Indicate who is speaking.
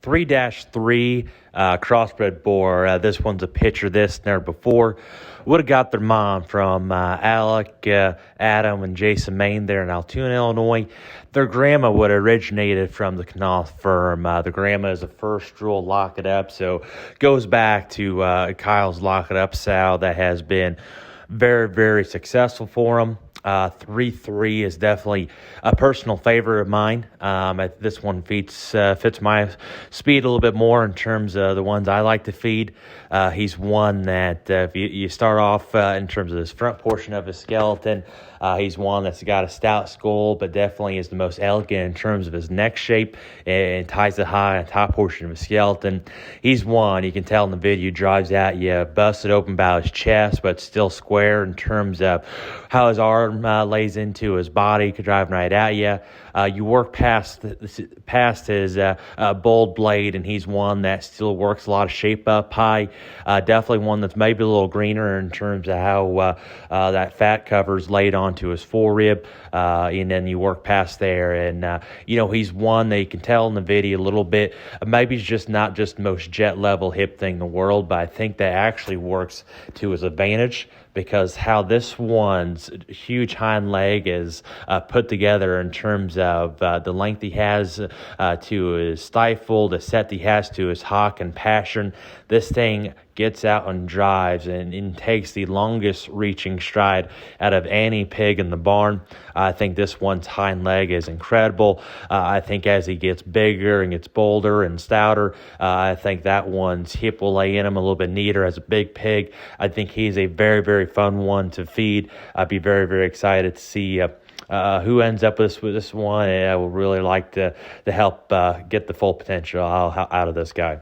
Speaker 1: 3-3 crossbred boar. This one's a picture this never before. Would have got their mom from Alec, Adam, and Jason Main there in Altoona, Illinois. Their grandma would have originated from the Knopf firm. The grandma is the first rule Lock It Up, so goes back to Kyle's Lock It Up sow that has been very, very successful for him. 3-3 is definitely a personal favorite of mine. This one fits my speed a little bit more in terms of the ones I like to feed. He's one that if you start off in terms of this front portion of his skeleton, he's one that's got a stout skull, but definitely is the most elegant in terms of his neck shape and ties it high on the top portion of his skeleton. He's one, you can tell in the video, drives at you, busted open about his chest, but still square in terms of how his arm lays into his body, driving right at you. You work past his bold blade, and he's one that still works a lot of shape up high. Definitely one that's maybe a little greener in terms of how that fat cover's laid onto his forerib, and then you work past there, and he's one that you can tell in the video a little bit. Maybe he's just not just the most jet level hip thing in the world, but I think that actually works to his advantage, because how this one's huge hind leg is put together in terms of the length he has to his stifle, the set he has to his hock and passion. This thing gets out and drives and takes the longest reaching stride out of any pig in the barn. I think this one's hind leg is incredible. I think as he gets bigger and gets bolder and stouter, I think that one's hip will lay in him a little bit neater as a big pig. I think he's a very, very fun one to feed. I'd be very, very excited to see who ends up with this one, and I would really like to help get the full potential out of this guy.